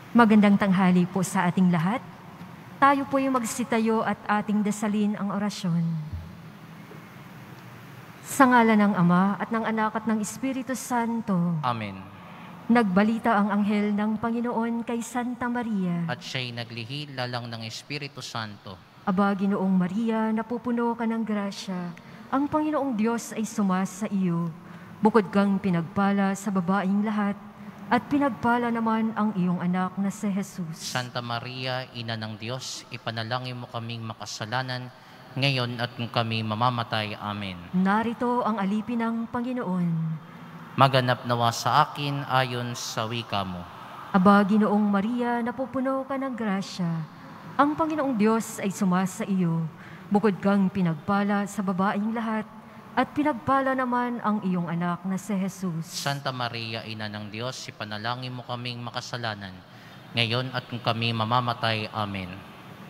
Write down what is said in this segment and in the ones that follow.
Magandang tanghali po sa ating lahat. Tayo po yung magsitayo at ating dasalin ang orasyon. Sa ngalan ng Ama at ng Anak at ng Espiritu Santo. Amen. Nagbalita ang anghel ng Panginoon kay Santa Maria. At siya'y naglihid lalang ng Espiritu Santo. Aba, Ginoong Maria, napupuno ka ng grasya. Ang Panginoong Diyos ay sumasa iyo. Bukod kang pinagpala sa babaing lahat, at pinagpala naman ang iyong anak na si Jesus. Santa Maria, Ina ng Diyos, ipanalangin mo kaming makasalanan, ngayon at kung kami mamamatay. Amen. Narito ang alipin ng Panginoon. Maganap nawa sa akin ayon sa wika mo. Aba, Ginoong Maria, napupuno ka ng grasya. Ang Panginoong Diyos ay sumasa iyo. Bukod kang pinagpala sa babaing lahat, at pinagpala naman ang iyong anak na si Jesus. Santa Maria, Ina ng Diyos, ipanalangin mo kaming makasalanan, ngayon at kung kami mamamatay. Amen.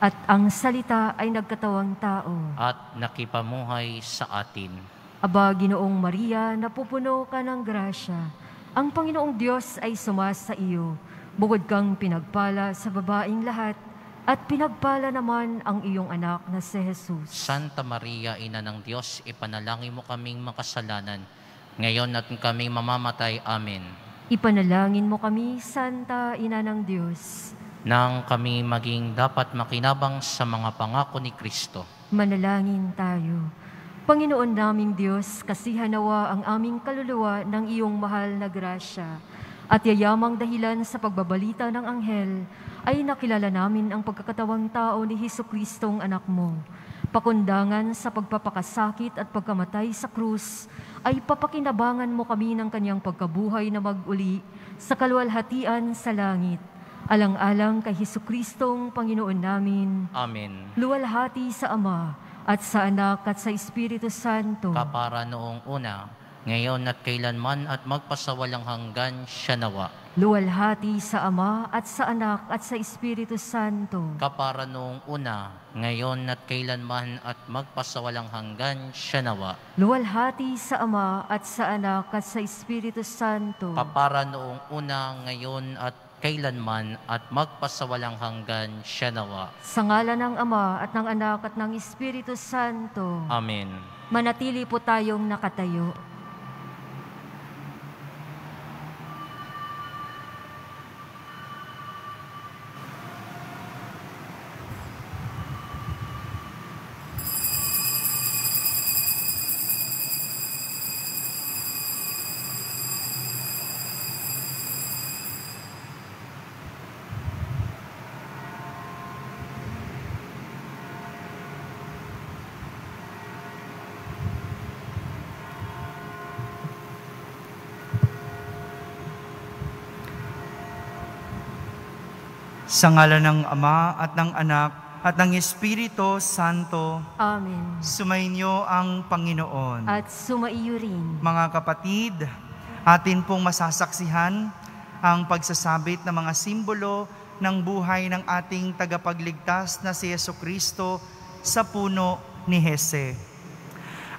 At ang salita ay nagkatawang tao. At nakipamuhay sa atin. Aba, Ginoong Maria, napupuno ka ng grasya. Ang Panginoong Diyos ay sumasa iyo. Bukod kang pinagpala sa babaing lahat, at pinagpala naman ang iyong anak na si Jesus. Santa Maria, Ina ng Diyos, ipanalangin mo kaming makasalanan, ngayon at kung kami mamamatay. Amen. Ipanalangin mo kami, Santa Ina ng Diyos. Nang kami maging dapat makinabang sa mga pangako ni Kristo. Manalangin tayo. Panginoon naming Diyos, kasihan nawa ang aming kaluluwa ng iyong mahal na grasya, at yayamang dahilan sa pagbabalita ng anghel, ay nakilala namin ang pagkakatawang tao ni Jesucristong anak mo. Pakundangan sa pagpapakasakit at pagkamatay sa krus, ay papakinabangan mo kami ng kanyang pagkabuhay na mag-uli sa kaluwalhatian sa langit. Alang-alang kay Jesucristong Panginoon namin. Amen. Luwalhati sa Ama at sa Anak at sa Espiritu Santo. Kapara noong una, ngayon at kailanman at magpasawalang hanggan siya nawa. Luwalhati sa Ama at sa Anak at sa Espiritu Santo. Kapara noong una, ngayon at kailanman at magpasawalang hanggan siya nawa. Luwalhati sa Ama at sa Anak at sa Espiritu Santo. Kapara noong una, ngayon at kailanman at magpasawalang hanggan siya nawa. Sa ngalan ng Ama at ng Anak at ng Espiritu Santo. Amen. Manatili po tayong nakatayo. Sa ngalan ng Ama at ng Anak at ng Espiritu Santo. Amen. Sumainyo ang Panginoon. At sumaiyo rin. Mga kapatid, atin pong masasaksihan ang pagsasabit ng mga simbolo ng buhay ng ating tagapagligtas na si Jesucristo sa puno ni Jese.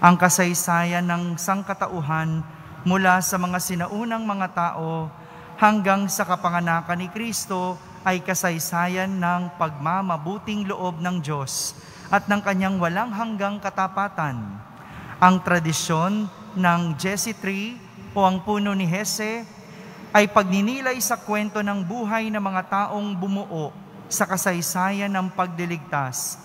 Ang kasaysayan ng sangkatauhan mula sa mga sinaunang mga tao hanggang sa kapanganakan ni Kristo ay kasaysayan ng pagmamabuting loob ng Diyos at ng kanyang walang hanggang katapatan. Ang tradisyon ng Jesse tree o ang puno ni Jese ay pagninilay sa kwento ng buhay ng mga taong bumuo sa kasaysayan ng pagdiligtas.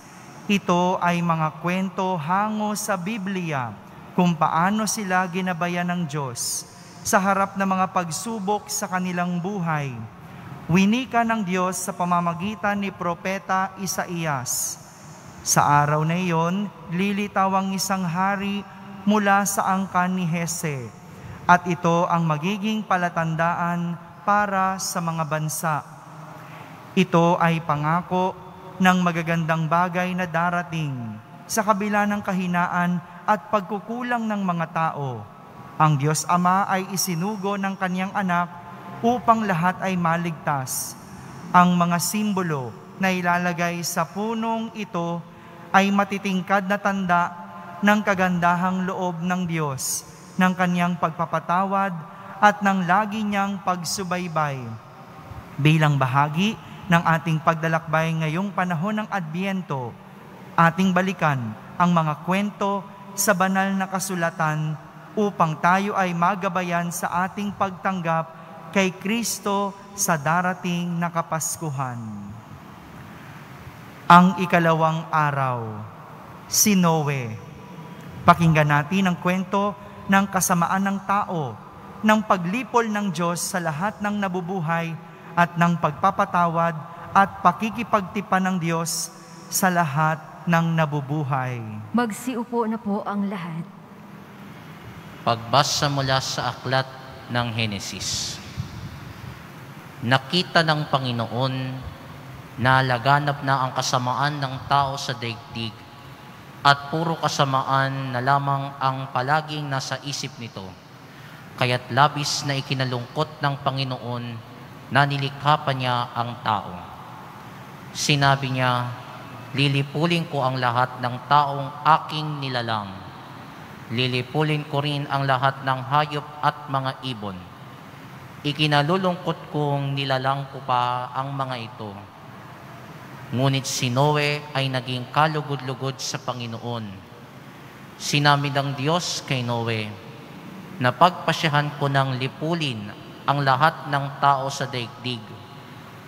Ito ay mga kwento hango sa Biblia kung paano sila ginabayan ng Diyos sa harap ng mga pagsubok sa kanilang buhay. Winika ng Diyos sa pamamagitan ni Propeta Isaías. Sa araw na iyon, lilitaw ang isang hari mula sa angkan ni Jese, at ito ang magiging palatandaan para sa mga bansa. Ito ay pangako ng magagandang bagay na darating sa kabila ng kahinaan at pagkukulang ng mga tao. Ang Diyos Ama ay isinugo ng kanyang anak upang lahat ay maligtas. Ang mga simbolo na ilalagay sa punong ito ay matitingkad na tanda ng kagandahang loob ng Diyos, ng kanyang pagpapatawad at ng lagi niyang pagsubaybay. Bilang bahagi ng ating paglalakbay ngayong panahon ng Adbyento, ating balikan ang mga kwento sa banal na kasulatan upang tayo ay magabayan sa ating pagtanggap kay Kristo sa darating na Kapaskuhan. Ang ikalawang araw, si Noe. Pakinggan natin ang kwento ng kasamaan ng tao, ng paglipol ng Diyos sa lahat ng nabubuhay at ng pagpapatawad at pakikipagtipan ng Diyos sa lahat ng nabubuhay. Magsiupo na po ang lahat. Pagbasa mula sa aklat ng Henesis. Nakita ng Panginoon na laganap na ang kasamaan ng tao sa daigdig at puro kasamaan na lamang ang palaging nasa isip nito. Kaya't labis na ikinalungkot ng Panginoon na nilikha pa niya ang tao. Sinabi niya, lilipulin ko ang lahat ng taong aking nilalang. Lilipulin ko rin ang lahat ng hayop at mga ibon. Ikinalulungkot kong nilalang ko pa ang mga ito. Ngunit si Noe ay naging kalugod-lugod sa Panginoon. Sinabi ng Diyos kay Noe, napagpasyahan ko ng lipulin ang lahat ng tao sa daigdig.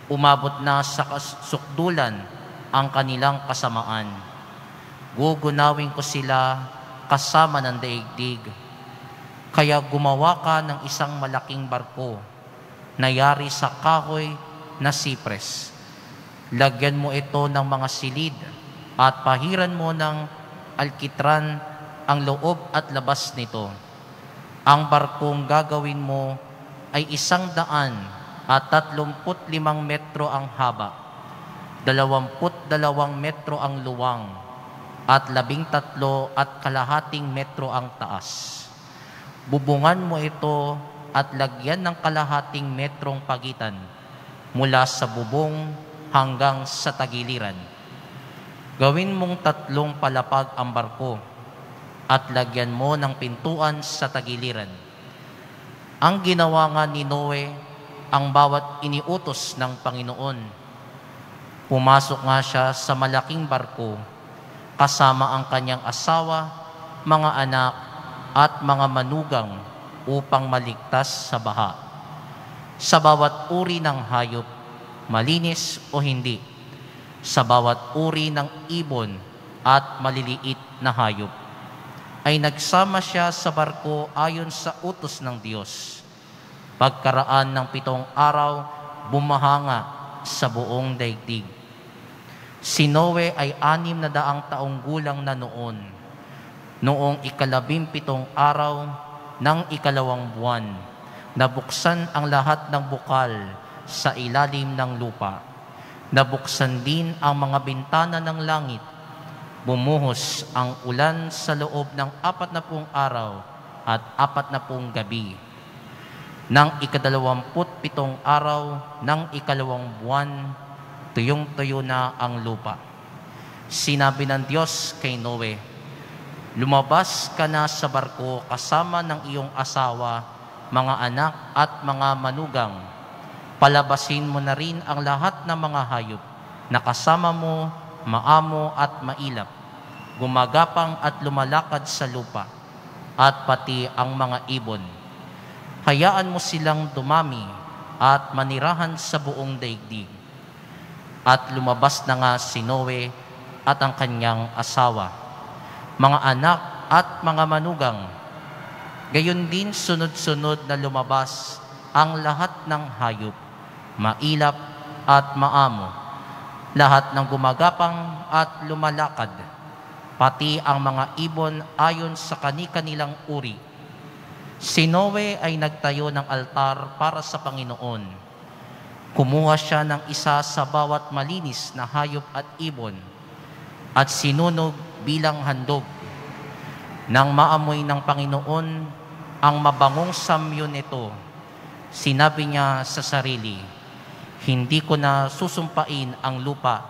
Umabot na sa kasukdulan ang kanilang kasamaan. Gugunawin ko sila kasama ng daigdig. Kaya gumawa ka ng isang malaking barko na yari sa kahoy na sipres. Lagyan mo ito ng mga silid at pahiran mo ng alkitran ang loob at labas nito. Ang barkong gagawin mo ay 135 metro ang haba, 22 metro ang luwang, at 13.5 metro ang taas. Bubungan mo ito at lagyan ng kalahating metrong pagitan mula sa bubong hanggang sa tagiliran. Gawin mong 3 palapag ang barko at lagyan mo ng pintuan sa tagiliran. Ang ginawa nga ni Noe ang bawat iniutos ng Panginoon. Pumasok nga siya sa malaking barko kasama ang kanyang asawa, mga anak at mga manugang upang maligtas sa baha. Sa bawat uri ng hayop, malinis o hindi, sa bawat uri ng ibon at maliliit na hayop, ay nagsama siya sa barko ayon sa utos ng Diyos. Pagkaraan ng 7 araw, bumahanga sa buong daigdig. Si Noe ay 600 taong gulang na noon. Noong 17 araw ng 2 buwan, nabuksan ang lahat ng bukal sa ilalim ng lupa. Nabuksan din ang mga bintana ng langit. Bumuhos ang ulan sa loob ng 40 araw at 40 gabi. Nang 27 araw ng 2 buwan, tuyong-tuyo na ang lupa. Sinabi ng Diyos kay Noe, lumabas ka na sa barko kasama ng iyong asawa, mga anak at mga manugang. Palabasin mo na rin ang lahat ng mga hayop na kasama mo, maamo at mailap, gumagapang at lumalakad sa lupa, at pati ang mga ibon. Hayaan mo silang dumami at manirahan sa buong daigdig. At lumabas na nga si Noe at ang kanyang asawa, mga anak at mga manugang. Gayon din sunod-sunod na lumabas ang lahat ng hayop, mailap at maamo, lahat ng gumagapang at lumalakad, pati ang mga ibon ayon sa kani-kanilang uri. Si Noe ay nagtayo ng altar para sa Panginoon. Kumuha siya ng isa sa bawat malinis na hayop at ibon at sinunog bilang handog. Nang maamoy ng Panginoon ang mabangong samyo nito, sinabi niya sa sarili, hindi ko na susumpain ang lupa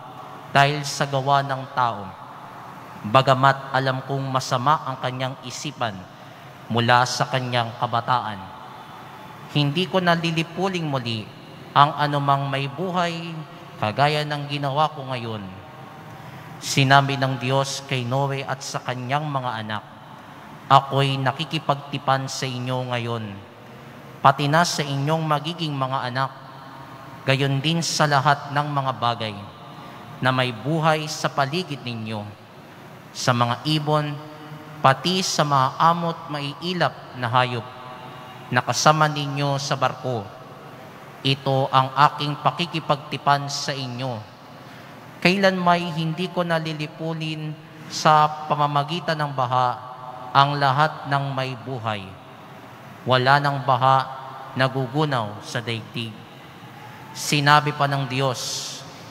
dahil sa gawa ng tao. Bagamat alam kong masama ang kanyang isipan mula sa kanyang kabataan. Hindi ko na lilipuling muli ang anumang may buhay, kagaya ng ginawa ko ngayon. Sinabi ng Diyos kay Noe at sa kanyang mga anak, ako'y nakikipagtipan sa inyo ngayon, pati na sa inyong magiging mga anak, gayon din sa lahat ng mga bagay na may buhay sa paligid ninyo, sa mga ibon, pati sa mga amot maiilap na hayop na kasama ninyo sa barko. Ito ang aking pakikipagtipan sa inyo. Kailan may hindi ko nalilipunin sa pamamagitan ng baha ang lahat ng may buhay. Wala ng baha nagugunaw sa daigdig. Sinabi pa ng Diyos,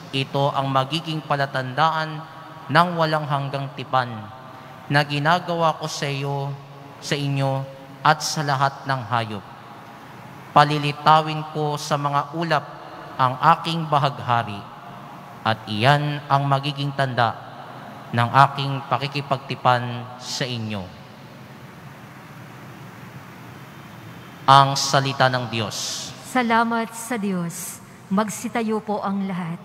ito ang magiging palatandaan ng walang hanggang tipan na ginagawa ko sa inyo at sa lahat ng hayop. Palilitawin ko sa mga ulap ang aking bahaghari, at iyan ang magiging tanda ng aking pakikipagtipan sa inyo. Ang salita ng Diyos. Salamat sa Diyos. Magsitayo po ang lahat.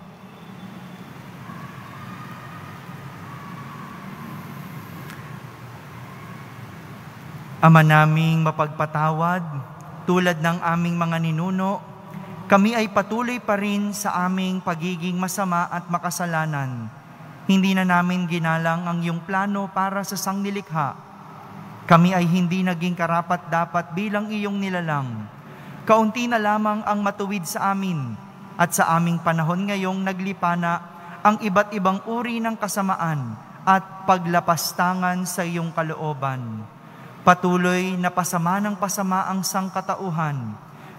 Ama naming mapagpatawad, tulad ng aming mga ninuno, kami ay patuloy pa rin sa aming pagiging masama at makasalanan. Hindi na namin ginalang ang iyong plano para sa sangnilikha. Kami ay hindi naging karapat-dapat bilang iyong nilalang. Kaunti na lamang ang matuwid sa amin, at sa aming panahon ngayong naglipana ang iba't ibang uri ng kasamaan at paglapastangan sa iyong kalooban. Patuloy na pasama ng pasama ang sangkatauhan.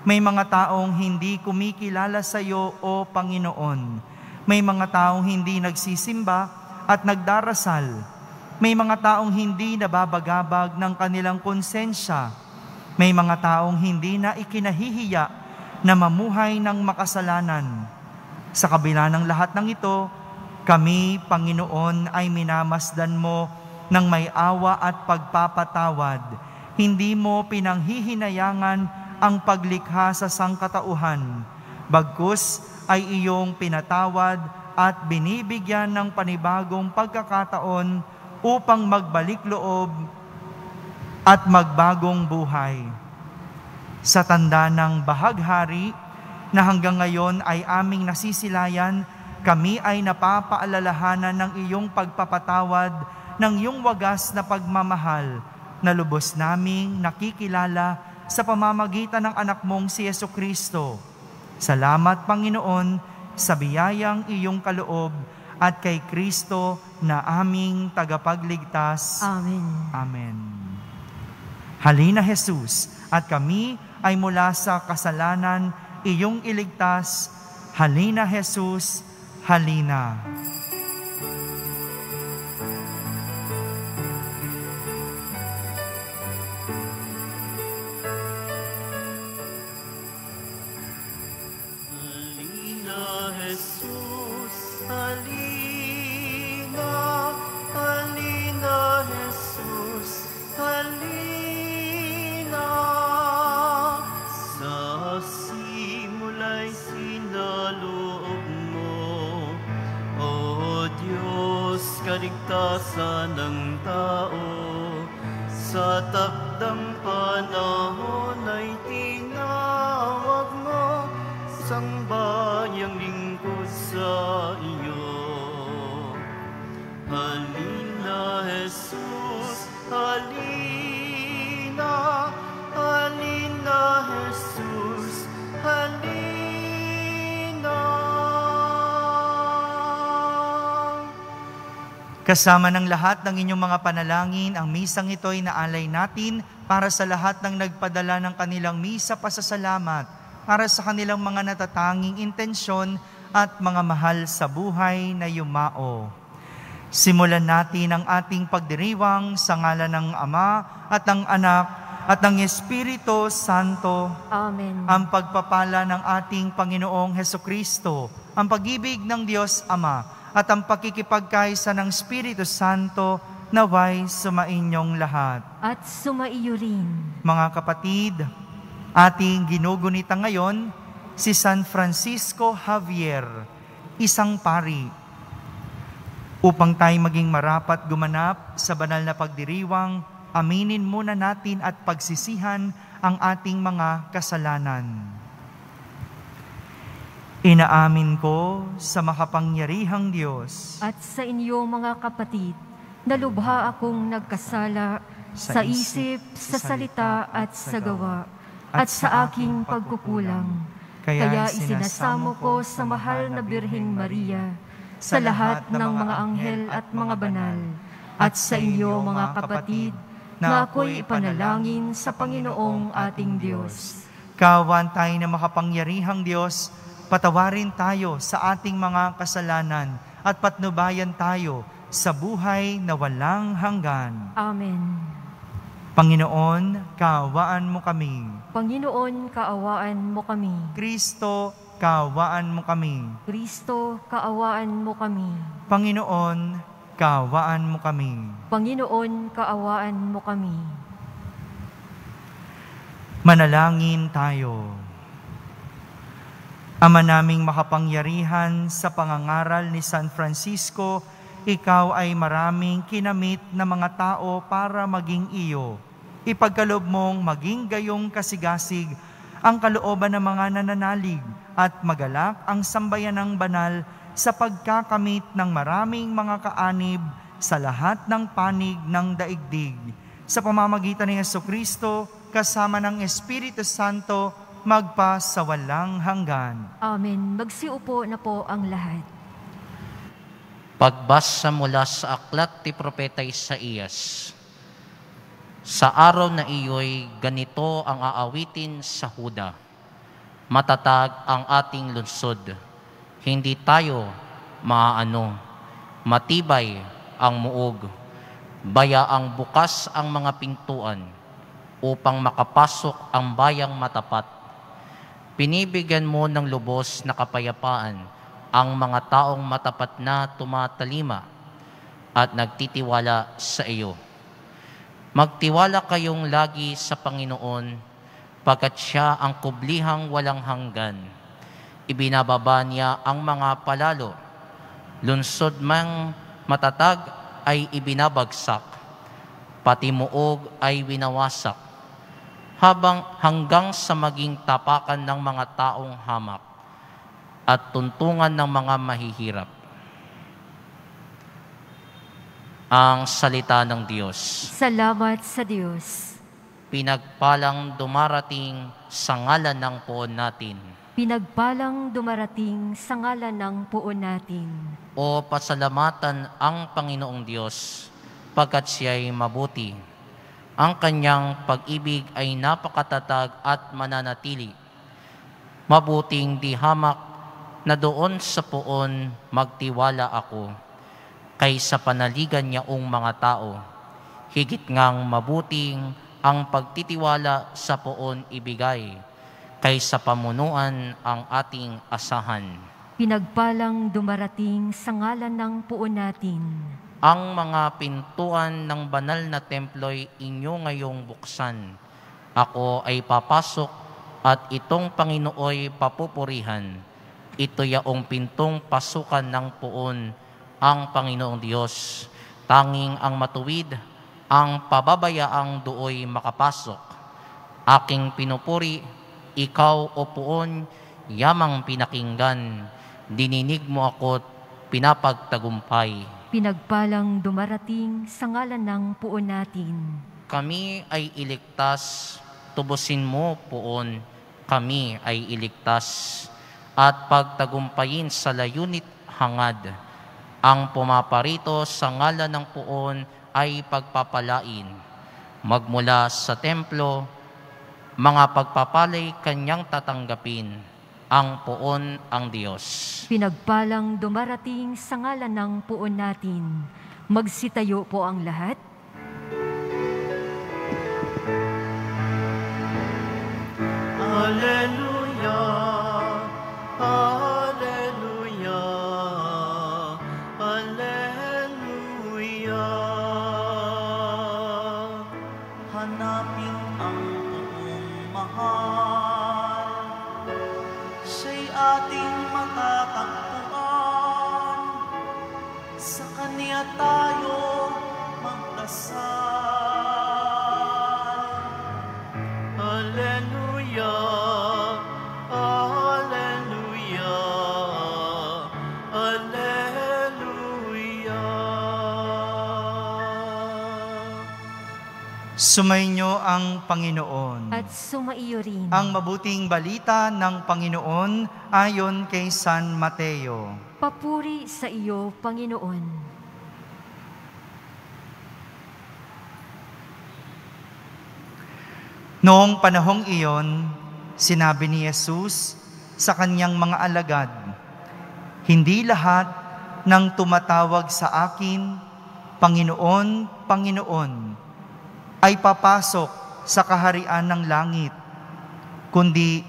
May mga taong hindi kumikilala sa iyo, O Panginoon. May mga taong hindi nagsisimba at nagdarasal. May mga taong hindi nababagabag ng kanilang konsensya. May mga taong hindi na ikinahihiya na mamuhay ng makasalanan. Sa kabila ng lahat ng ito, kami, Panginoon, ay minamasdan mo ng may awa at pagpapatawad. Hindi mo pinanghihinayangan ang paglikha sa sangkatauhan. Bagkus ay iyong pinatawad at binibigyan ng panibagong pagkakataon upang magbalik loob at magbagong buhay. Sa tanda ng bahaghari na hanggang ngayon ay aming nasisilayan, kami ay napapaalalahanan ng iyong pagpapatawad, ng iyong wagas na pagmamahal na lubos naming nakikilala sa pamamagitan ng anak mong si Jesucristo. Salamat, Panginoon, sa biyayang iyong kaloob at kay Kristo na aming tagapagligtas. Amen. Amen. Halina, Jesus, at kami ay mula sa kasalanan iyong iligtas. Halina, Jesus, halina. Kaligtasan ng tao, sa takdang panahon ay tinawag mo, sambayang lingkod sa iyo. Halina, Jesus, halina, halina, Jesus, halina. Kasama ng lahat ng inyong mga panalangin, ang misang ito ay naalay natin para sa lahat ng nagpadala ng kanilang misa pasasalamat, para sa kanilang mga natatanging intensyon at mga mahal sa buhay na yumao. Simulan natin ang ating pagdiriwang sa ngalan ng Ama at ng Anak at ng Espiritu Santo. Amen. Ang pagpapala ng ating Panginoong Hesukristo, ang pag-ibig ng Diyos Ama, at ang pakikipagkaisa ng Espiritu Santo naway sumainyong lahat. At sumaiyo rin. Mga kapatid, ating ginugunita ngayon si San Francisco Javier, isang pari, upang tayo maging marapat gumanap sa banal na pagdiriwang, aminin muna natin at pagsisihan ang ating mga kasalanan. Inaamin ko sa makapangyarihang Diyos At sa inyo mga kapatid, na lubha akong nagkasala sa isip, sa salita at sa gawa, at sa aking pagkukulang. Kaya isinasamo ko sa mahal na Birheng Maria, sa lahat ng mga anghel at mga banal, at sa inyo mga kapatid, na ako'y ipanalangin sa Panginoong ating Diyos. Kawan tayo na makapangyarihang Diyos, patawarin tayo sa ating mga kasalanan at patnubayan tayo sa buhay na walang hanggan. Amen. Panginoon, kaawaan mo kami. Panginoon, kaawaan mo kami. Kristo, kaawaan mo kami. Kristo, kaawaan mo kami. Panginoon, kaawaan mo kami. Panginoon, kaawaan mo kami. Manalangin tayo. Ama naming makapangyarihan, sa pangangaral ni San Francisco, ikaw ay maraming kinamit na mga tao para maging iyo. Ipagkaloob mong maging gayong kasigasig ang kalooban ng mga nananalig at magalak ang sambayanang banal sa pagkakamit ng maraming mga kaanib sa lahat ng panig ng daigdig. Sa pamamagitan ni Jesucristo, kasama ng Espiritu Santo, magpa sa walang hanggan. Amen. Magsiupo na po ang lahat. Pagbasa mula sa aklat ni Propeta Isaías. Sa araw na iyo'y ganito ang aawitin sa Huda. Matatag ang ating lungsod. Hindi tayo maaano. Matibay ang muog. Bayaang bukas ang mga pintuan upang makapasok ang bayang matapat. Pinibigyan mo ng lubos na kapayapaan ang mga taong matapat na tumatalima at nagtitiwala sa iyo. Magtiwala kayong lagi sa Panginoon, pagkat siya ang kublihang walang hanggan. Ibinababa niya ang mga palalo. Lunsod mang matatag ay ibinabagsak, pati muog ay winawasak, hanggang sa maging tapakan ng mga taong hamak at tuntungan ng mga mahihirap. Ang salita ng Diyos. Salamat sa Diyos. Pinagpalang dumarating sa ngalan ng poon natin. Pinagpalang dumarating sa ngalan ng poon natin. O pasalamatan ang Panginoong Diyos, pagkat siya'y mabuti. Ang kanyang pag-ibig ay napakatatag at mananatili. Mabuting di hamak na doon sa poon magtiwala ako, kaysa panaligan niyaong mga tao. Higit ngang mabuting ang pagtitiwala sa poon ibigay, kaysa pamunuan ang ating asahan. Pinagpalang dumarating sa ngalan ng poon natin. Ang mga pintuan ng banal na templo'y inyo ngayong buksan. Ako ay papasok at itong Panginooy papupurihan. Ito yaong pintong pasukan ng poon, ang Panginoong Diyos. Tanging ang matuwid, ang pababayaang dooy makapasok. Aking pinupuri, ikaw o poon, yamang pinakinggan. Dininig mo ako't pinapagtagumpay. Pinagpalang dumarating sa ngalan ng poon natin. Kami ay iligtas, tubusin mo poon, kami ay iligtas. At pagtagumpayin sa layunit hangad. Ang pumaparito sa ngalan ng poon ay pagpapalain. Magmula sa templo, mga pagpapalay kanyang tatanggapin. Ang poon ang Diyos. Pinagpalang dumarating sa ngalan ng poon natin. Magsitayo po ang lahat. Alleluia. Alleluia, Alleluia. Hanapin ang poong mahal ating matatagpuan, sa Kanya tayo magdasal. Alleluia, Alleluia, Alleluia. Sumainyo ang Panginoon. At sumaiyo rin. Ang mabuting balita ng Panginoon ayon kay San Mateo. Papuri sa iyo, Panginoon. Noong panahong iyon, sinabi ni Jesus sa kanyang mga alagad, "Hindi lahat ng tumatawag sa akin, Panginoon, Panginoon, ay papasok sa kaharian ng langit, kundi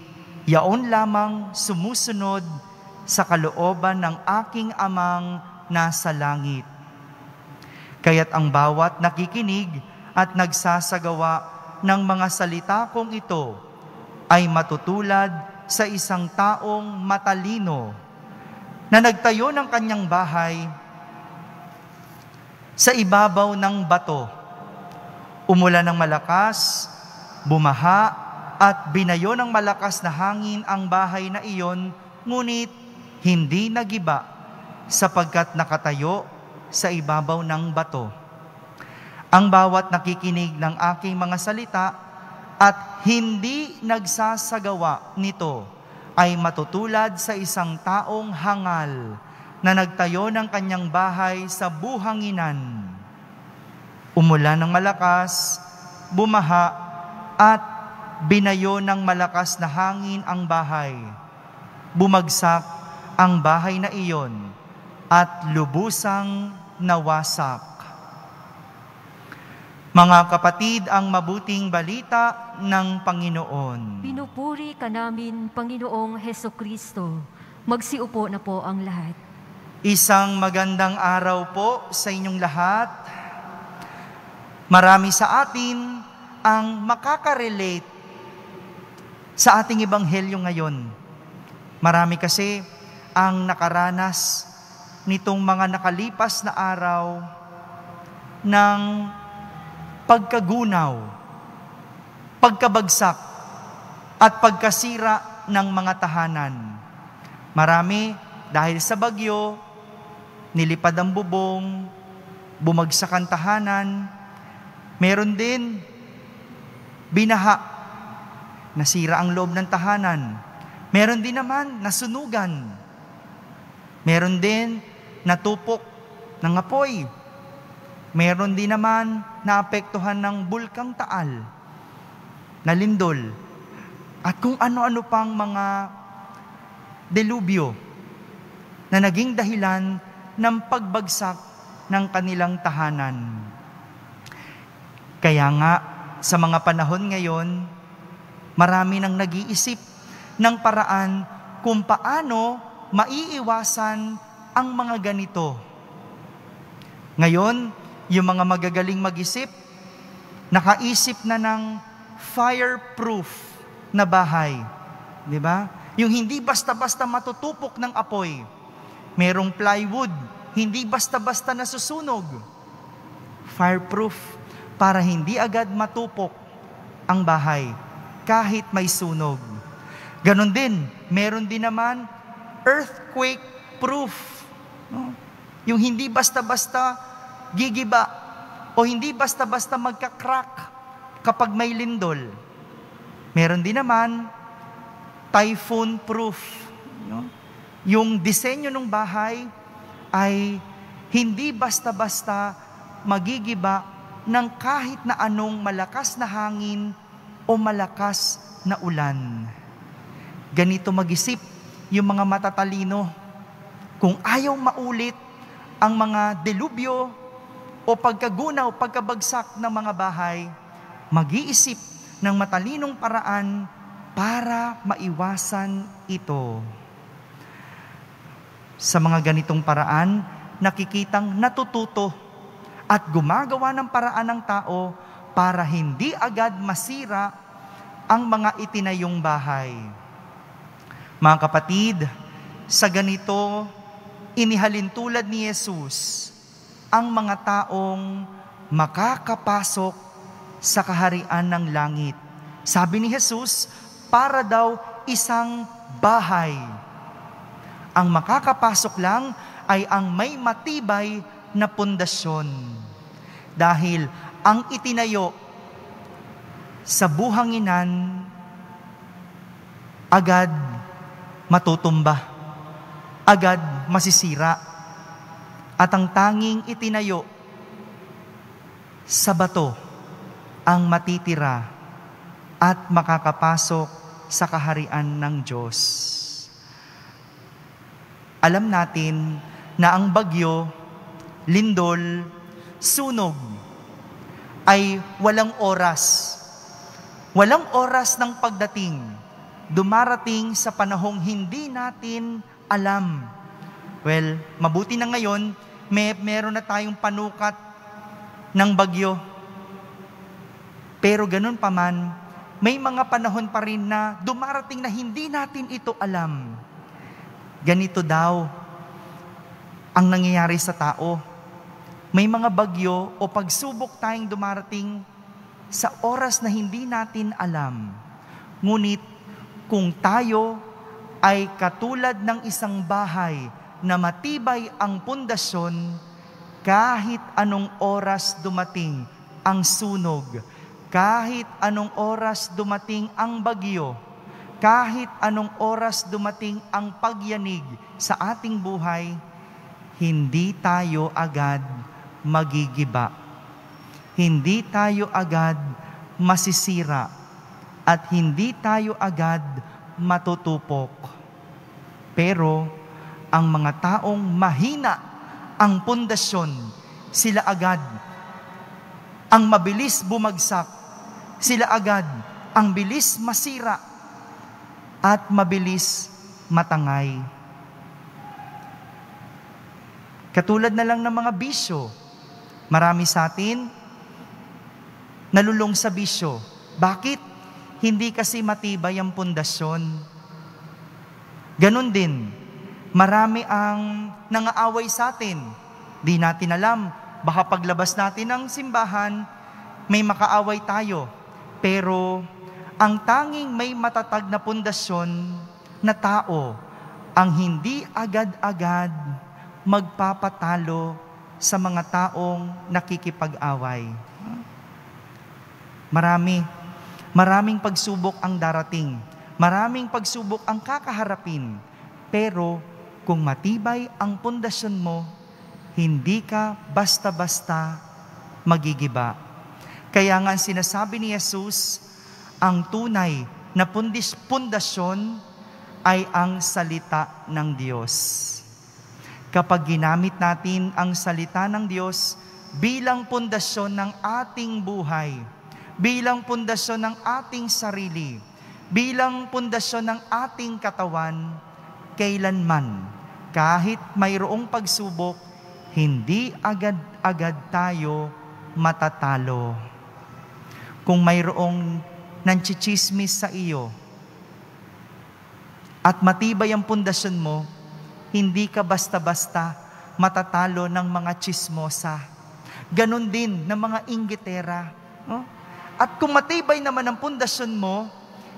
yaon lamang sumusunod sa kalooban ng aking Amang nasa langit. Kaya't ang bawat nakikinig at nagsasagawa ng mga salita kong ito ay matutulad sa isang taong matalino na nagtayo ng kanyang bahay sa ibabaw ng bato. Umulan ng malakas, bumaha, at binayo ng malakas na hangin ang bahay na iyon, ngunit hindi nagiba sapagkat nakatayo sa ibabaw ng bato. Ang bawat nakikinig ng aking mga salita at hindi nagsasagawa nito ay matutulad sa isang taong hangal na nagtayo ng kanyang bahay sa buhanginan. Umulan ng malakas, bumaha, at binayo ng malakas na hangin ang bahay. Bumagsak ang bahay na iyon at lubusang nawasak." Mga kapatid, ang mabuting balita ng Panginoon. Pinupuri ka namin, Panginoong Hesukristo. Magsiupo na po ang lahat. Isang magandang araw po sa inyong lahat. Marami sa atin ang makaka-relate sa ating ebanghelyo ngayon. Marami kasi ang nakaranas nitong mga nakalipas na araw ng pagkagunaw, pagkabagsak, at pagkasira ng mga tahanan. Marami dahil sa bagyo, nilipad ang bubong, bumagsak ang tahanan. Meron din binaha, nasira ang loob ng tahanan. Meron din naman nasunugan. Meron din natupok ng apoy. Meron din naman naapektuhan ng bulkang Taal, na lindol, at kung ano-ano pang mga delubyo na naging dahilan ng pagbagsak ng kanilang tahanan. Kaya nga, sa mga panahon ngayon, marami nang nag-iisip ng paraan kung paano maiiwasan ang mga ganito. Ngayon, yung mga magagaling mag-isip, nakaisip na ng fireproof na bahay. Di ba? Yung hindi basta-basta matutupok ng apoy. Merong plywood, hindi basta-basta nasusunog. Fireproof, para hindi agad matupok ang bahay, kahit may sunog. Ganon din, meron din naman earthquake proof. No? Yung hindi basta-basta gigiba o hindi basta-basta magka-crack kapag may lindol. Meron din naman typhoon proof. No? Yung disenyo ng bahay ay hindi basta-basta magigiba ng kahit na anong malakas na hangin o malakas na ulan. Ganito mag-isip yung mga matatalino. Kung ayaw maulit ang mga delubyo o pagkagunaw, pagkabagsak ng mga bahay, mag-iisip ng matalinong paraan para maiwasan ito. Sa mga ganitong paraan, nakikitang natututo at gumagawa ng paraan ng tao para hindi agad masira ang mga itinayong bahay. Mga kapatid, sa ganito, inihalin tulad ni Jesus ang mga taong makakapasok sa kaharian ng langit. Sabi ni Jesus, para daw isang bahay. Ang makakapasok lang ay ang may matibay na pundasyon. Dahil ang itinayo sa buhanginan agad matutumba, agad masisira. At ang tanging itinayo sa bato ang matitira at makakapasok sa kaharian ng Diyos. Alam natin na ang bagyo, lindol, sunog ay walang oras. Walang oras ng pagdating. Dumarating sa panahong hindi natin alam. Well, mabuti na ngayon, meron na tayong panukat ng bagyo. Pero ganun pa man, may mga panahon pa rin na dumarating na hindi natin ito alam. Ganito daw ang nangyayari sa tao. May mga bagyo o pagsubok tayong dumarating sa oras na hindi natin alam. Ngunit kung tayo ay katulad ng isang bahay na matibay ang pundasyon, kahit anong oras dumating ang sunog, kahit anong oras dumating ang bagyo, kahit anong oras dumating ang pagyanig sa ating buhay, hindi tayo agad magigiba. Hindi tayo agad masisira at hindi tayo agad matutupok. Pero ang mga taong mahina ang pundasyon, sila agad ang mabilis bumagsak, sila agad ang bilis masira at mabilis matangay. Katulad na lang ng mga bisyo. Marami sa atin nalulong sa bisyo. Bakit? Hindi kasi matibay ang pundasyon. Ganon din, marami ang nangaaway sa atin. Di natin alam, baka paglabas natin ng simbahan, may makaaway tayo. Pero ang tanging may matatag na pundasyon na tao, ang hindi agad-agad magpapatalo sa mga taong nakikipag-away. Maraming pagsubok ang darating. Maraming pagsubok ang kakaharapin. Pero kung matibay ang pundasyon mo, hindi ka basta-basta magigiba. Kaya nga sinasabi ni Jesus, ang tunay na pundasyon ay ang salita ng Diyos. Kapag ginamit natin ang salita ng Diyos bilang pundasyon ng ating buhay, bilang pundasyon ng ating sarili, bilang pundasyon ng ating katawan, kailanman, kahit mayroong pagsubok, hindi agad-agad tayo matatalo. Kung mayroong nanchichismis sa iyo, at matibay ang pundasyon mo, hindi ka basta-basta matatalo ng mga chismosa. Ganon din ng mga inggitera. No? At kung matibay naman ang pundasyon mo,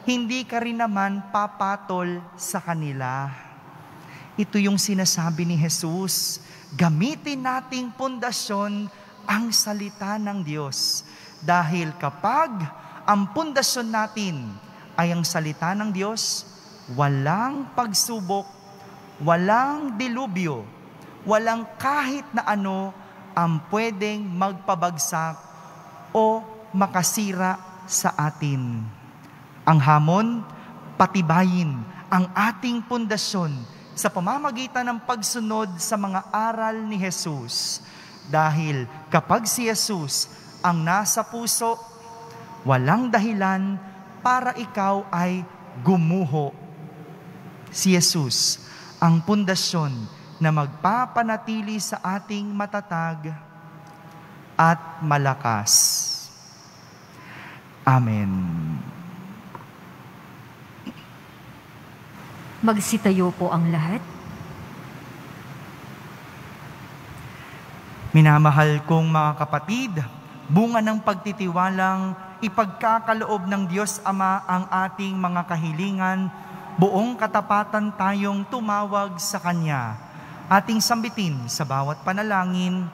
hindi ka rin naman papatol sa kanila. Ito yung sinasabi ni Jesus. Gamitin nating pundasyon ang salita ng Diyos. Dahil kapag ang pundasyon natin ay ang salita ng Diyos, walang pagsubok, walang dilubyo, walang kahit na ano ang pwedeng magpabagsak o makasira sa atin. Ang hamon, patibayin ang ating pundasyon sa pamamagitan ng pagsunod sa mga aral ni Jesus. Dahil kapag si Jesus ang nasa puso, walang dahilan para ikaw ay gumuho. Si Jesus ang pundasyon na magpapanatili sa ating matatag at malakas. Amen. Magsitayo po ang lahat. Minamahal kong mga kapatid, bunga ng pagtitiwalang ipagkakaloob ng Diyos Ama ang ating mga kahilingan, buong katapatan tayong tumawag sa Kanya. Ating sambitin sa bawat panalangin,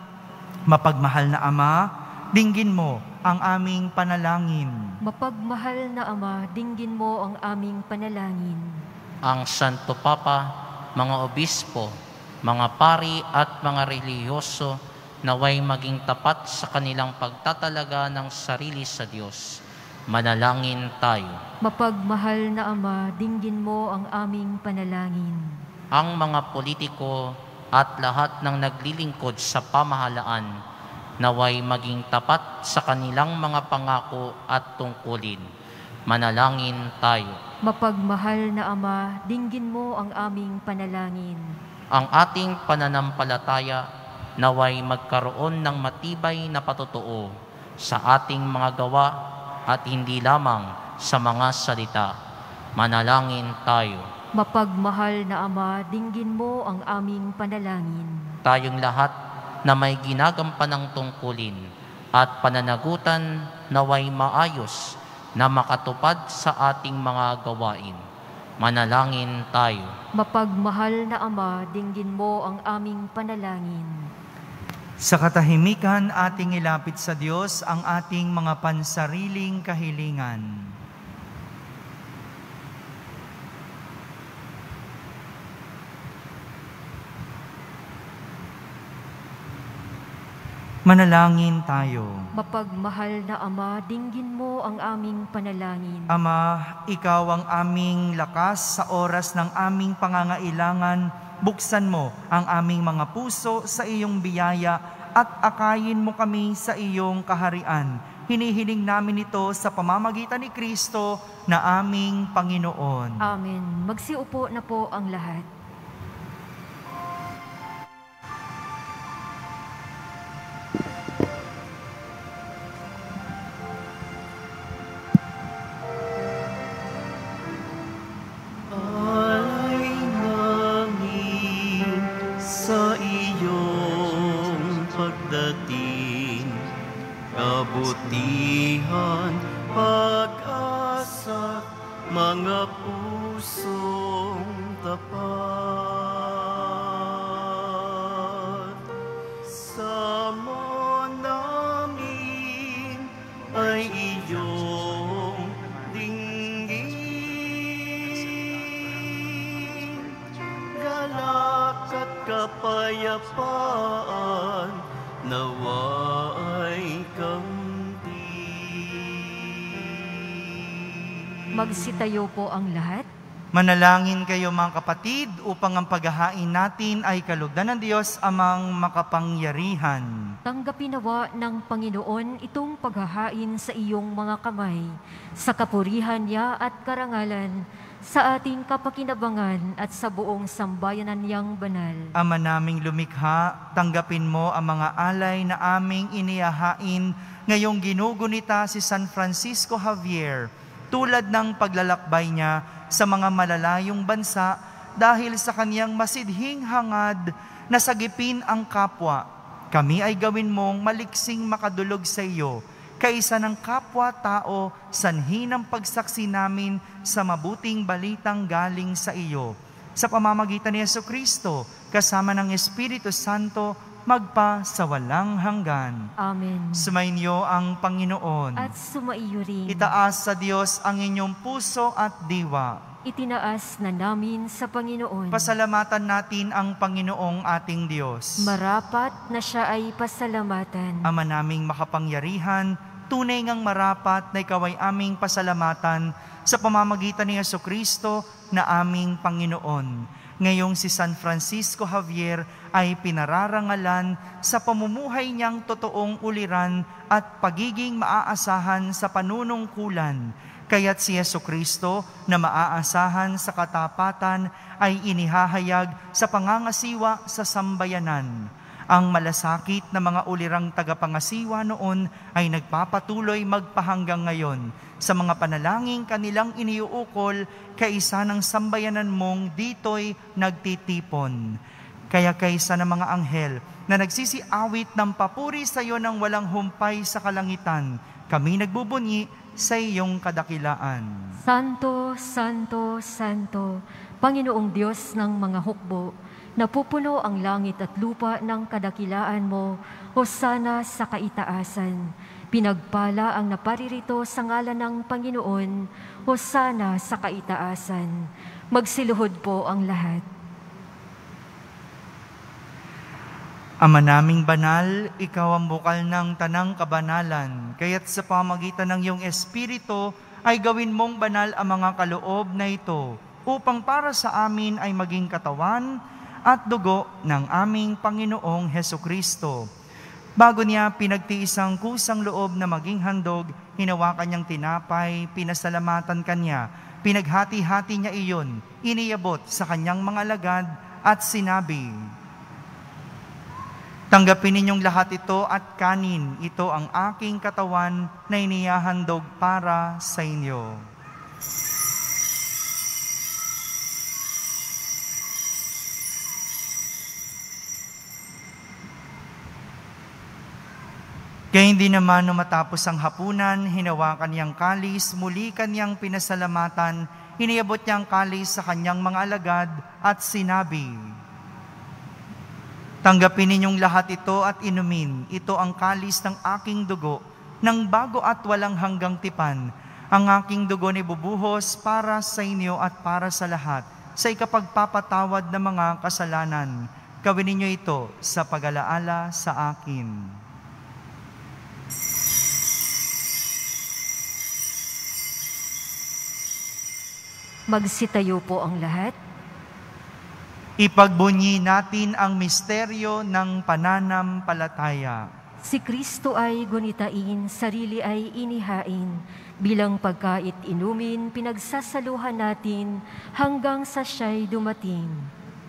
mapagmahal na Ama, dinggin mo ang aming panalangin. Mapagmahal na Ama, dinggin mo ang aming panalangin. Ang Santo Papa, mga obispo, mga pari at mga relihiyoso, naway maging tapat sa kanilang pagtatalaga ng sarili sa Diyos. Manalangin tayo. Mapagmahal na Ama, dinggin mo ang aming panalangin. Ang mga politiko at lahat ng naglilingkod sa pamahalaan, naway maging tapat sa kanilang mga pangako at tungkulin. Manalangin tayo. Mapagmahal na Ama, dinggin mo ang aming panalangin. Ang ating pananampalataya naway magkaroon ng matibay na patutuo sa ating mga gawa at hindi lamang sa mga salita. Manalangin tayo. Mapagmahal na Ama, dinggin mo ang aming panalangin. Tayong lahat na may ginagampanang tungkulin at pananagutan naway maayos na makatupad sa ating mga gawain. Manalangin tayo. Mapagmahal na Ama, dinggin mo ang aming panalangin. Sa katahimikan, ating ilapit sa Diyos ang ating mga pansariling kahilingan. Manalangin tayo. Mapagmahal na Ama, dinggin mo ang aming panalangin. Ama, Ikaw ang aming lakas sa oras ng aming pangangailangan. Buksan mo ang aming mga puso sa iyong biyaya at akayin mo kami sa iyong kaharian. Hinihiling namin ito sa pamamagitan ni Kristo na aming Panginoon. Amen. Magsiupo na po ang lahat. Kabutihan, pag-asa, mga pusong tapat. Sama namin ay iyong dinggin. Galak at kapayapaan, nawa ay kamtin. Magsitayo po ang lahat. Manalangin kayo mga kapatid upang ang paghahain natin ay kalugdan ng Diyos amang makapangyarihan. Tanggapin nawa ng Panginoon itong paghahain sa iyong mga kamay, sa kapurihan niya at karangalan, sa ating kapakinabangan at sa buong sambayanan niyang banal. Ama naming lumikha, tanggapin mo ang mga alay na aming inihahain ngayong ginugunita si San Francisco Javier, tulad ng paglalakbay niya sa mga malalayong bansa dahil sa kaniyang masidhing hangad na sagipin ang kapwa. Kami ay gawin mong maliksing makadulog sa iyo, kaisa ng kapwa-tao, sanhi ng pagsaksi namin sa mabuting balitang galing sa iyo. Sa pamamagitan ni Jesucristo, kasama ng Espiritu Santo, magpa sa walang hanggan. Amen. Sumainyo ang Panginoon. At sumaiyo rin. Itaas sa Diyos ang inyong puso at diwa. Itinaas na namin sa Panginoon. Pasalamatan natin ang Panginoong ating Diyos. Marapat na siya ay pasalamatan. Ama naming makapangyarihan, tunay ngang marapat na ikaw ay aming pasalamatan sa pamamagitan ni Jesucristo na aming Panginoon. Ngayong si San Francisco Javier ay pinararangalan sa pamumuhay niyang totoong uliran at pagiging maaasahan sa panunungkulan. Kaya't si Jesucristo na maaasahan sa katapatan ay inihahayag sa pangangasiwa sa sambayanan. Ang malasakit na mga ulirang tagapangasiwa noon ay nagpapatuloy magpahanggang ngayon sa mga panalangin kanilang iniuukol, kaisa ng sambayanan mong dito'y nagtitipon. Kaya kaysa ng mga anghel na nagsisiawit ng papuri sa iyo ng walang humpay sa kalangitan, kami nagbubunyi sa iyong kadakilaan. Santo, Santo, Santo, Panginoong Diyos ng mga hukbo, napupuno ang langit at lupa ng kadakilaan mo, hosana sa kaitaasan. Pinagpala ang naparirito sa ngalan ng Panginoon, hosana sa kaitaasan. Magsiluhod po ang lahat. Ama naming banal, ikaw ang bukal ng tanang kabanalan, kaya't sa pamagitan ng iyong Espiritu ay gawin mong banal ang mga kaloob na ito, upang para sa amin ay maging katawan at dugo ng aming Panginoong Hesukristo. Bago niya pinagtiis ang kusang loob na maging handog, hinawakan niyang tinapay, pinasalamatan kanya, pinaghati-hati niya iyon, iniyabot sa kanyang mga alagad at sinabi, "Tanggapin ninyong lahat ito at kanin, ito ang aking katawan na inihahandog para sa inyo." Kaya hindi naman matapos ang hapunan, hinawakan niyang kalis, muli kanyang pinasalamatan, iniabot niyang kalis sa kanyang mga alagad at sinabi, "Tanggapin ninyong lahat ito at inumin, ito ang kalis ng aking dugo, ng bago at walang hanggang tipan. Ang aking dugo ni bubuhos para sa inyo at para sa lahat, sa ikapagpapatawad ng mga kasalanan. Gawin ninyo ito sa pag-alaala sa akin." Magsitayo po ang lahat. Ipagbunyi natin ang misteryo ng pananampalataya. Si Kristo ay gunitain, sarili ay inihain. Bilang pagkait inumin, pinagsasaluhan natin hanggang sa siya'y dumating.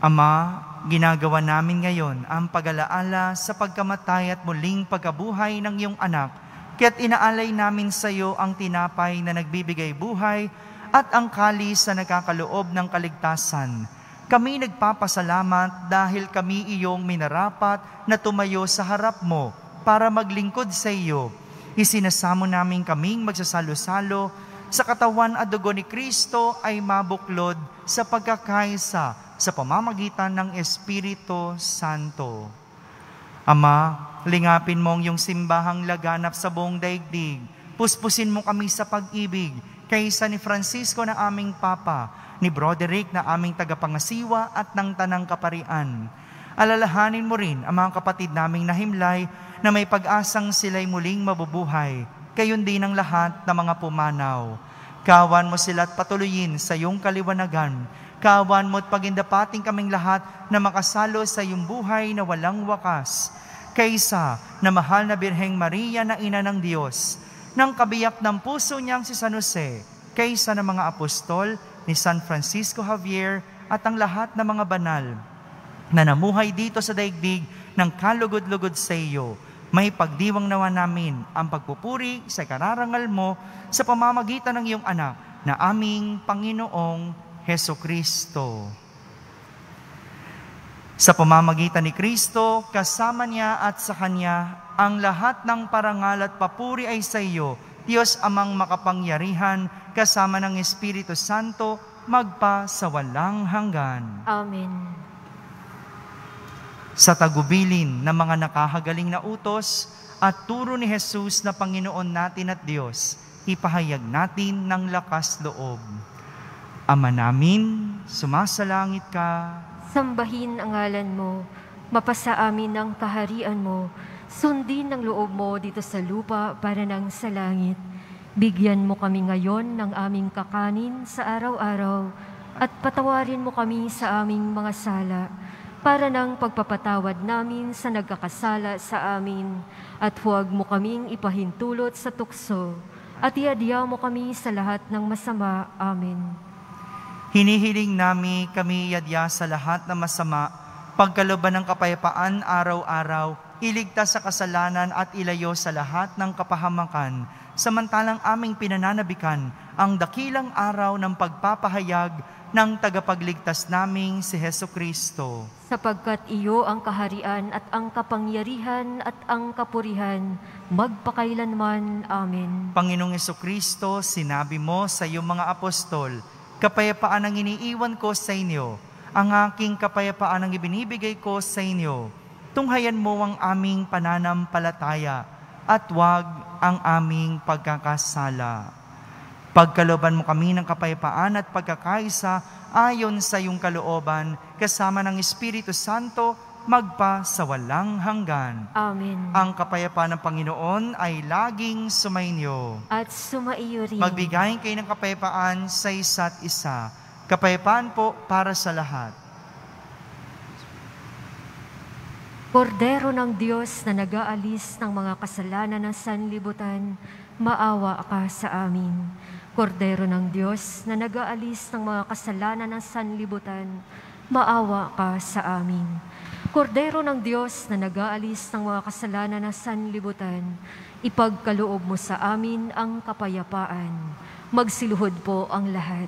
Ama, ginagawa namin ngayon ang pag-alaala sa pagkamatay at muling pagkabuhay ng iyong anak, kaya't inaalay namin sa iyo ang tinapay na nagbibigay buhay at ang kalis na nagkakaloob ng kaligtasan. Kami nagpapasalamat dahil kami iyong minarapat na tumayo sa harap mo para maglingkod sa iyo. Isinasamo namin kaming magsasalo-salo sa katawan at dugo ni Kristo ay mabuklod sa pagkakaisa sa pamamagitan ng Espiritu Santo. Ama, lingapin mong iyong simbahang laganap sa buong daigdig. Puspusin mo kami sa pag-ibig, kaysa ni Francisco na aming Papa, ni Broderick na aming tagapangasiwa at ng Tanang Kaparian. Alalahanin mo rin ang mga kapatid naming nahimlay na may pag-asang sila'y muling mabubuhay, gayon din ang lahat ng mga pumanaw. Kawan mo sila at patuloyin sa iyong kaliwanagan. Kawan mo at pagindapating kaming lahat na makasalo sa iyong buhay na walang wakas. Kaysa na mahal na Birheng Maria na Ina ng Diyos, ng kabiyak ng puso niyang si San Jose, kaysa ng mga apostol ni San Francisco Javier at ang lahat ng mga banal na namuhay dito sa daigdig ng kalugod-lugod sa iyo, may pagdiwang nawa namin ang pagpupuri sa kararangal mo sa pamamagitan ng iyong anak na aming Panginoong Hesukristo. Sa pamamagitan ni Kristo, kasama niya at sa Kanya, ang lahat ng parangal at papuri ay sa iyo, Diyos Amang makapangyarihan, kasama ng Espiritu Santo, magpa sa walang hanggan. Amen. Sa tagubilin ng mga nakahagaling na utos at turo ni Jesus na Panginoon natin at Diyos, ipahayag natin ng lakas loob. Ama namin, sumasalangit ka. Sambahin ang ngalan mo, mapasa amin ang kaharian mo, sundin ang loob mo dito sa lupa para nang sa langit. Bigyan mo kami ngayon ng aming kakanin sa araw-araw at patawarin mo kami sa aming mga sala para nang pagpapatawad namin sa nagkakasala sa amin at huwag mo kaming ipahintulot sa tukso at iadya mo kami sa lahat ng masama. Amen. Hinihiling namin kami iadya sa lahat ng masama pagkalooban ng kapayapaan araw-araw, iligtas sa kasalanan at ilayo sa lahat ng kapahamakan, samantalang aming pinananabikan ang dakilang araw ng pagpapahayag ng tagapagligtas naming si Hesukristo. Sapagkat iyo ang kaharian at ang kapangyarihan at ang kapurihan, magpakailanman. Amen. Panginoong Hesukristo, sinabi mo sa iyong mga apostol, kapayapaan ang iniiwan ko sa inyo, ang aking kapayapaan ang ibinibigay ko sa inyo. Tunghayan mo ang aming pananampalataya at huwag ang aming pagkakasala. Pagkalooban mo kami ng kapayapaan at pagkakaisa ayon sa iyong kalooban, kasama ng Espiritu Santo, magpa sa walang hanggan. Amen. Ang kapayapaan ng Panginoon ay laging sumainyo. At sumaiyo rin. Magbigay kayo ng kapayapaan sa isa't isa. Kapayapaan po para sa lahat. Kordero ng Diyos na nag-aalis ng mga kasalanan ng sanlibutan, maawa ka sa amin. Kordero ng Diyos na nag-aalis ng mga kasalanan ng sanlibutan, maawa ka sa amin. Kordero ng Diyos na nag-aalis ng mga kasalanan ng sanlibutan, ipagkaloob mo sa amin ang kapayapaan. Magsiluhod po ang lahat.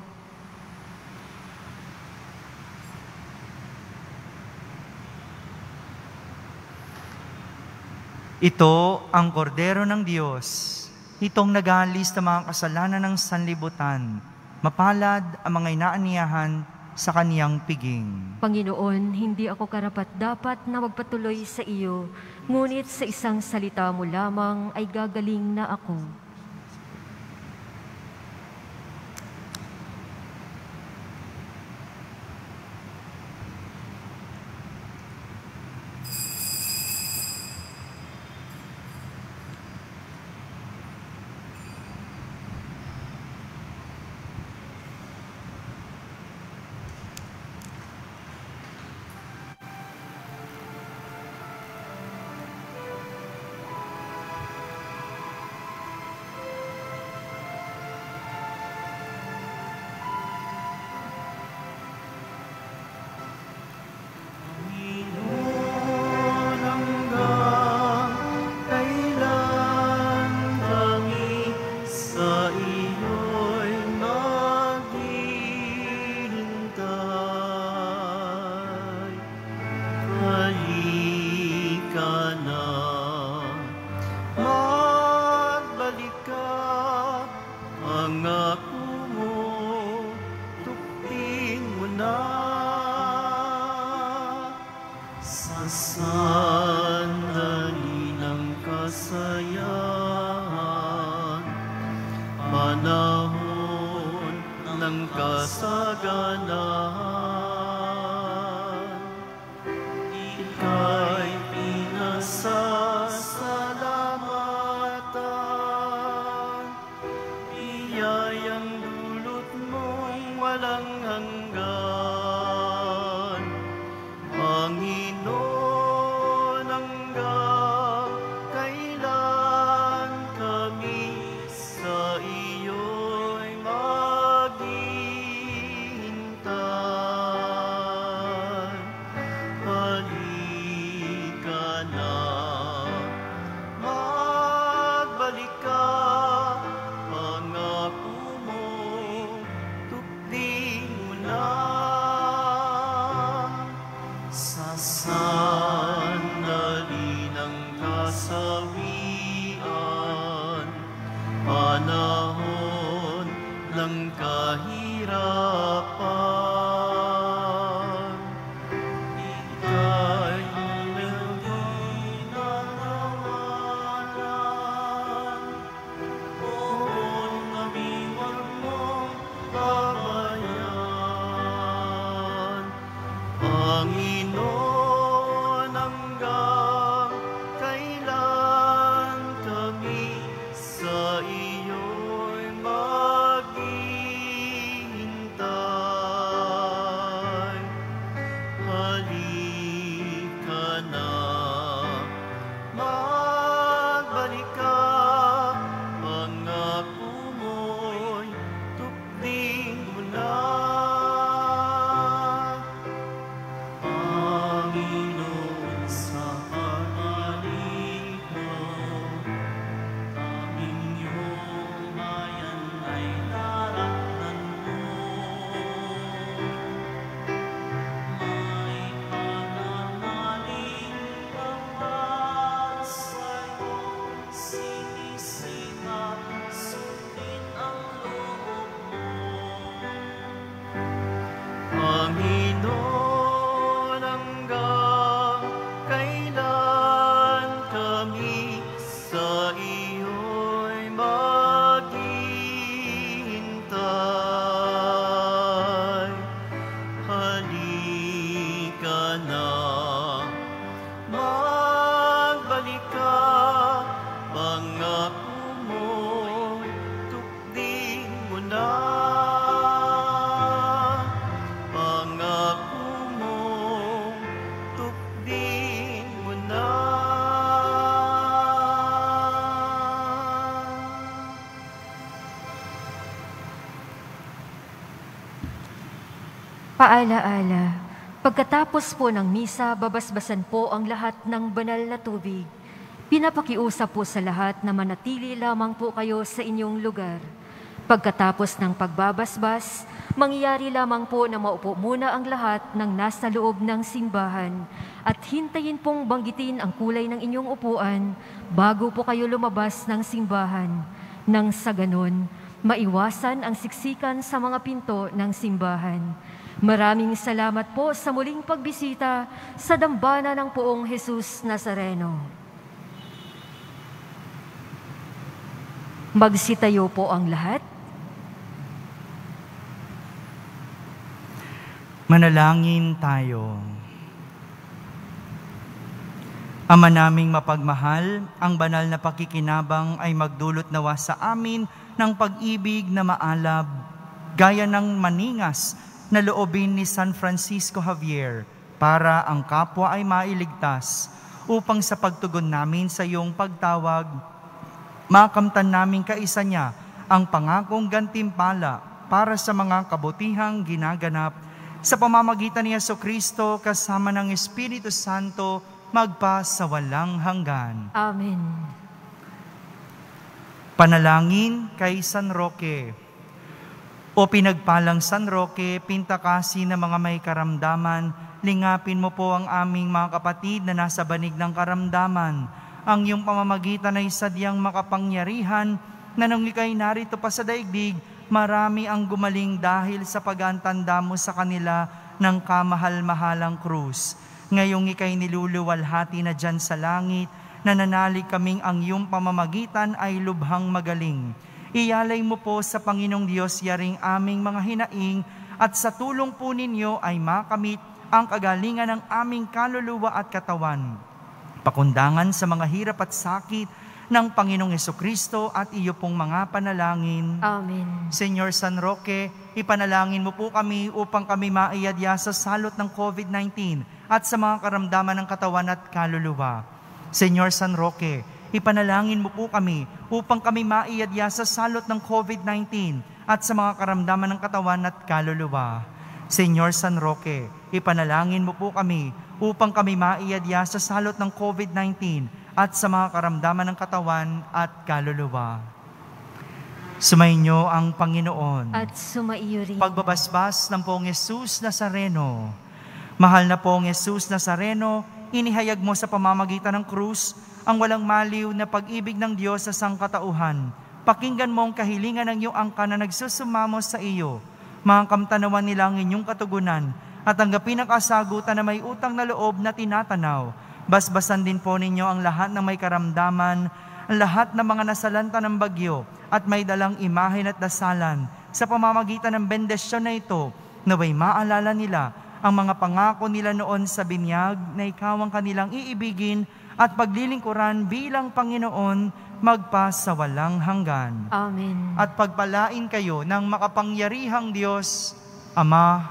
Ito ang kordero ng Diyos. Itong nag-aalis ng mga kasalanan ng sanlibutan. Mapalad ang mga inaaniyahan sa kaniyang piging. Panginoon, hindi ako karapat-dapat na magpatuloy sa iyo, ngunit sa isang salita mo lamang ay gagaling na ako. Sandali ng kasayahan, panahon ng kasaganahan, ika'y pinasasalamatan, biyayang dulot mong walang hanggan. Panginoon, hanggang kailan kami sa iyo'y maghihintay? Halika na, magbalik ka, pangako mo, tukling mo na. Sandaling ng kasayahan, panahon ng kasaganahan, biyayang dulot mong walang hanggan. Panginoon, hanggang kailan kami sa iyo'y maghihintay? Halika na, magbalik ka, pangako mo, tukling mo na. Paalaala, pagkatapos po ng misa, babasbasan po ang lahat ng banal na tubig. Pinapakiusap po sa lahat na manatili lamang po kayo sa inyong lugar. Pagkatapos ng pagbabasbas, mangyayari lamang po na maupo muna ang lahat ng nasa loob ng simbahan at hintayin pong banggitin ang kulay ng inyong upuan bago po kayo lumabas ng simbahan. Nang sa ganon, maiwasan ang siksikan sa mga pinto ng simbahan. Maraming salamat po sa muling pagbisita sa dambana ng Poong Jesus Nazareno. Magsitayo po ang lahat. Manalangin tayo. Ama naming mapagmahal, ang banal na pakikinabang ay magdulot nawa sa amin ng pag-ibig na maalab, gaya ng maningas na loobin ni San Francisco Javier para ang kapwa ay mailigtas, upang sa pagtugon namin sa iyong pagtawag, makamtan namin kaisa niya ang pangakong gantimpala para sa mga kabutihang ginaganap sa pamamagitan ni Jesucristo kasama ng Espiritu Santo magpa sa walang hanggan. Amen. Panalangin kay San Roque. O pinagpalang San Roque, pintakasi ng mga may karamdaman, lingapin mo po ang aming mga kapatid na nasa banig ng karamdaman. Ang iyong pamamagitan ay sadyang makapangyarihan na nung ika'y narito pa sa daigdig, marami ang gumaling dahil sa pag-antanda mo sa kanila ng kamahal-mahalang krus. Ngayong ika'y niluluwalhati na dyan sa langit, nananalig kaming ang iyong pamamagitan ay lubhang magaling. Iyalay mo po sa Panginoong Diyos yaring aming mga hinaing at sa tulong po ninyo ay makamit ang kagalingan ng aming kaluluwa at katawan. Pakundangan sa mga hirap at sakit ng Panginoong Jesucristo at iyo pong mga panalangin. Amen. Señor San Roque, ipanalangin mo po kami upang kami maiyadya sa salot ng COVID-19 at sa mga karamdaman ng katawan at kaluluwa. Señor San Roque, ipanalangin mo po kami upang kami maiyadya sa salot ng COVID-19 at sa mga karamdaman ng katawan at kaluluwa. Señor San Roque, ipanalangin mo po kami upang kami maiyadya sa salot ng COVID-19 at sa mga karamdaman ng katawan at kaluluwa. Sumainyo ang Panginoon. At sumaiyo rin. Pagbabasbas ng Poong Jesus Nazareno. Mahal na Poong Jesus Nazareno, inihayag mo sa pamamagitan ng krus ang walang maliw na pag-ibig ng Diyos sa sangkatauhan. Pakinggan mo ang kahilingan ng iyong angka na nagsusumamo sa iyo. Mga kamtanawan nila ang inyong katugunan at tanggapin ang kasagutan na may utang na loob na tinatanaw. Basbasan din po ninyo ang lahat ng may karamdaman, ang lahat ng mga nasalanta ng bagyo at may dalang imahen at dasalan. Sa pamamagitan ng bendesyon na ito, naway maalala nila ang mga pangako nila noon sa binyag na ikaw ang kanilang iibigin at paglilingkuran bilang Panginoon magpa sa walang hanggan. Amen. At pagpalain kayo ng makapangyarihang Diyos, Ama,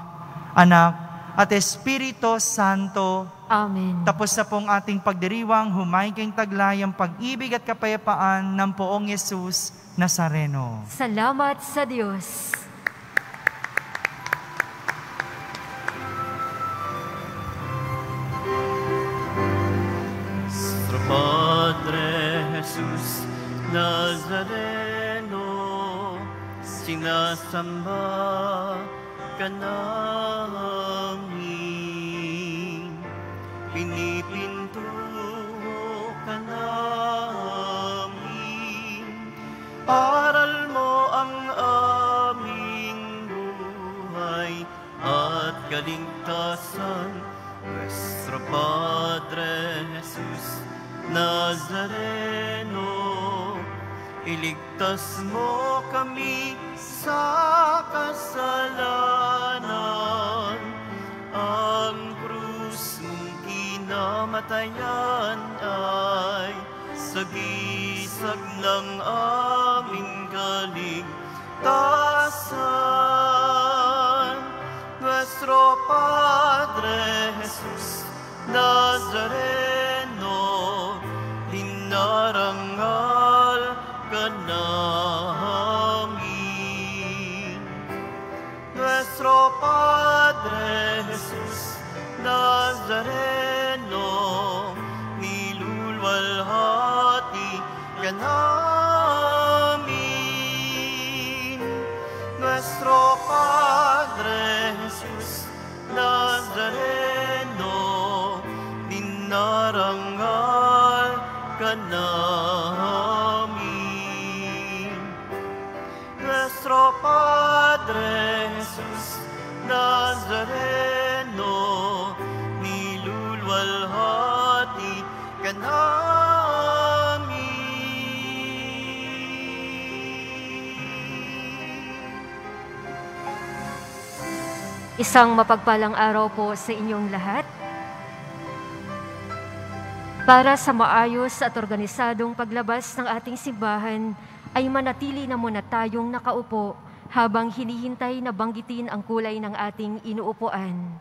Anak, at Espiritu Santo. Amen. Tapos na pong ating pagdiriwang, humay kayong taglay ang pag-ibig at kapayapaan ng Poong Jesus Nazareno. Salamat sa Diyos. Nuestro Padre Jesus Nazareno, sinasamba ka namin, pinipinto ka namin, aral mo ang aming buhay at kaligtasan. Nuestro Padre Jesus Nazareno, iligtas mo kami sa kasalanan. Ang krus mong kinamatayan ay sagisag ng aming kaligtasan. Nuestro Padre Jesus Nazareno, hinarangal ka namin. Nuestro Padre Nuestro Padre Jesus Nazareno, dinarangal ka namin. Nuestro Padre Jesus Nazareno, nilulwalhati ka namin. Isang mapagpalang araw po sa inyong lahat. Para sa maayos at organisadong paglabas ng ating simbahan, ay manatili na muna tayong nakaupo habang hinihintay na banggitin ang kulay ng ating inuupuan.